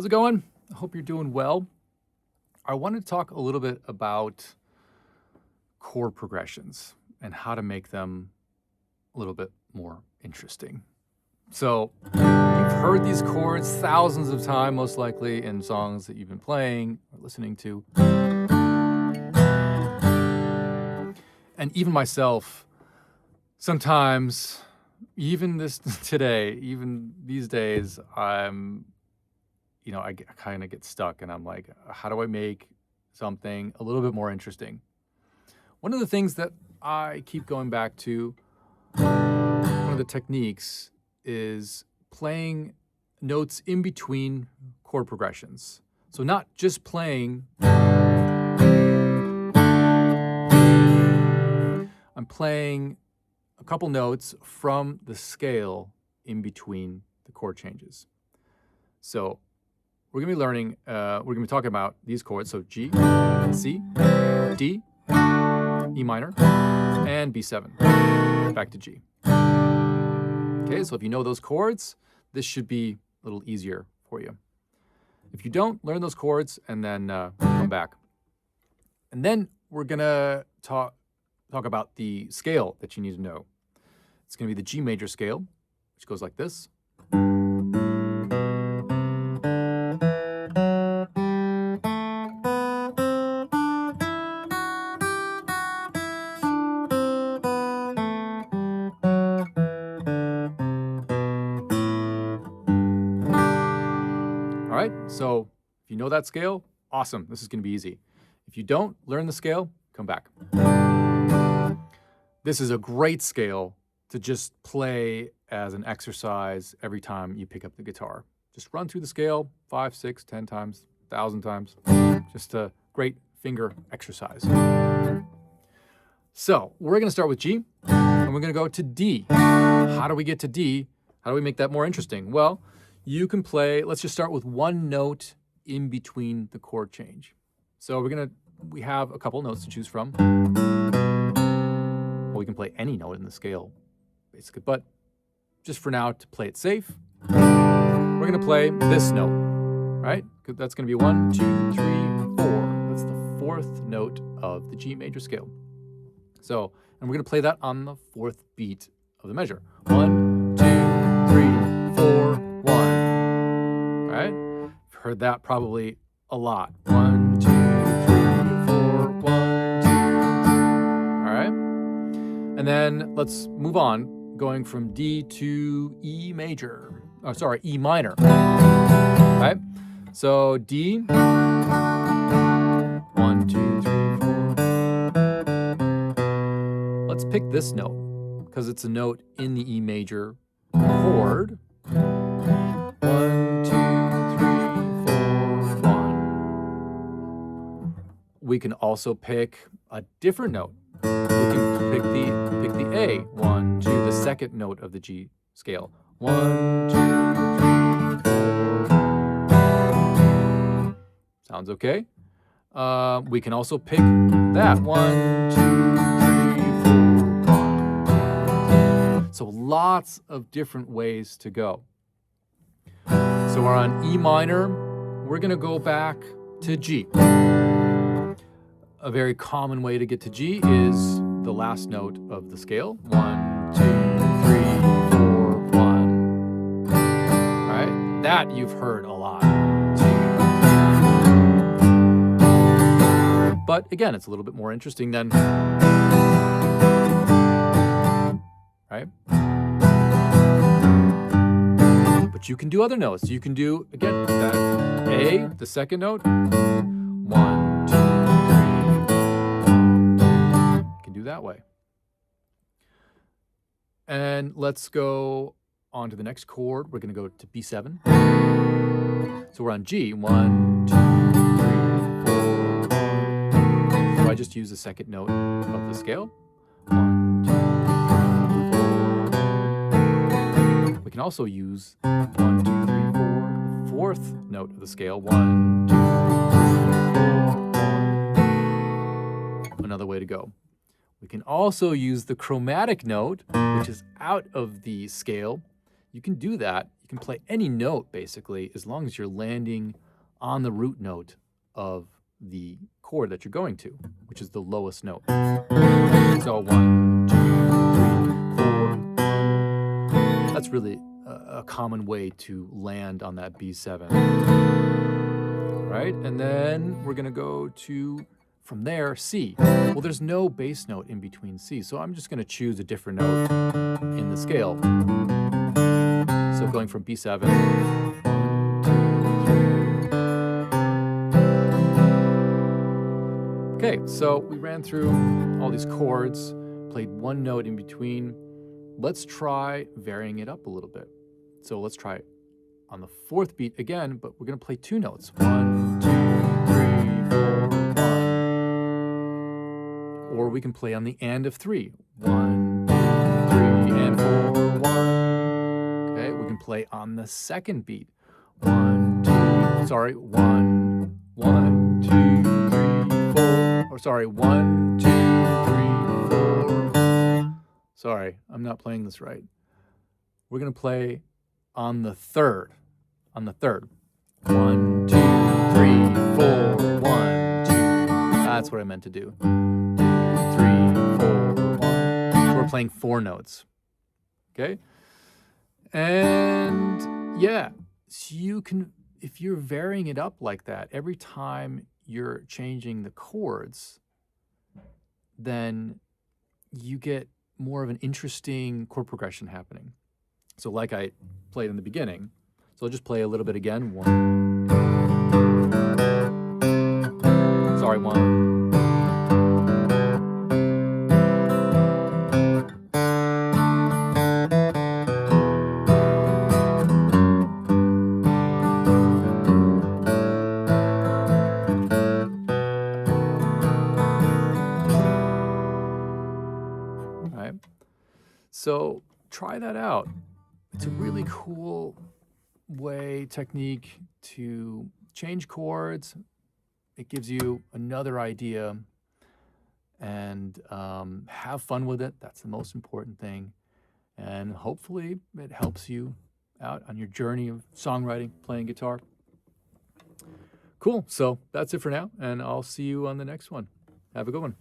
How's it going? I hope you're doing well. I wanted to talk a little bit about chord progressions and how to make them a little bit more interesting. So you've heard these chords thousands of times, most likely in songs that you've been playing or listening to. And even myself, sometimes, even these days, I kind of get stuck and I'm like, how do I make something a little bit more interesting? One of the things that I keep going back to, one of the techniques, is playing notes in between chord progressions. So not just playing, I'm playing a couple notes from the scale in between the chord changes. So we're going to be learning, we're going to be talking about these chords. So G, C, D, E minor, and B7. Back to G. Okay, so if you know those chords, this should be a little easier for you. If you don't, learn those chords and then come back. And then we're going to talk about the scale that you need to know. It's going to be the G major scale, which goes like this. All right, so if you know that scale, awesome. This is going to be easy. If you don't, learn the scale, come back. This is a great scale to just play as an exercise every time you pick up the guitar. Just run through the scale 5, 6, 10 times, 1,000 times. Just a great finger exercise. So we're going to start with G, and we're going to go to D. How do we get to D? How do we make that more interesting? Well, you can play, let's just start with one note in between the chord change. So we have a couple notes to choose from. Well, we can play any note in the scale, basically, but just for now, to play it safe, we're going to play this note, right? That's going to be 1, 2, 3, 4. That's the fourth note of the G major scale. So, and we're going to play that on the fourth beat of the measure. 1, 2, 3, 4, 1. All right? You've heard that probably a lot. 1, 2, 3, 4, 1, 2, 3. All right? And then let's move on, going from D to E major. Oh, sorry, E minor. All right? So D, 1, 2, 3, 4. Let's pick this note because it's a note in the E major chord. 1, 2, 3, 4, 1. We can also pick a different note. We can pick the A, 1, 2, the second note of the G scale. 1, 2, 3, 4. Sounds okay. We can also pick that 1, 2, 3, 4, 1. So lots of different ways to go. So we're on E minor. We're going to go back to G. A very common way to get to G is the last note of the scale. 1, 2, 3, 4, 1. All right, that you've heard a lot. But again, it's a little bit more interesting than, right? But you can do other notes. You can do, again, that A, the second note. 1, 2, 3. You can do that way. And let's go on to the next chord. We're going to go to B7. So we're on G. 1, 2, 3, 4. So I just use the second note of the scale. 1, 2, 3, 4. We can also use 1, 2, 3, 4, the fourth note of the scale. 1, 2, 3, 4. Another way to go. We can also use the chromatic note, which is out of the scale. You can do that. you can play any note basically as long as you're landing on the root note of the chord that you're going to, which is the lowest note. So 1, 2, 3, 4. That's really a common way to land on that B7. Right? And then we're going to go to, from there, C. Well, there's no bass note in between C, so I'm just going to choose a different note in the scale. So going from B7, 1, 2, 3. Okay, so we ran through all these chords, played one note in between. Let's try varying it up a little bit. So let's try it on the fourth beat again, but we're going to play two notes. 1, 2, 3, 4, 1. Or we can play on the and of 3. 1, 2, 3, and 4, 1. Okay, we can play on the second beat. 1, 2, 1, 1, 2, 3, 4. Or sorry, 1, 2, 3, 4. Sorry, I'm not playing this right. We're going to play on the third. On the third. 1, 2, 3, 4, 1, 2. That's what I meant to do. 2, 3, 4, 1. So we're playing 4 notes. Okay? And yeah, so you can, if you're varying it up like that, every time you're changing the chords, then you get more of an interesting chord progression happening. So like I played in the beginning, so I'll just play a little bit again. 1. Sorry, 1. All right. So try that out. It's a really cool technique to change chords. It gives you another idea, and have fun with it. That's the most important thing. And hopefully it helps you out on your journey of songwriting, playing guitar. Cool. So that's it for now, and I'll see you on the next one. Have a good one.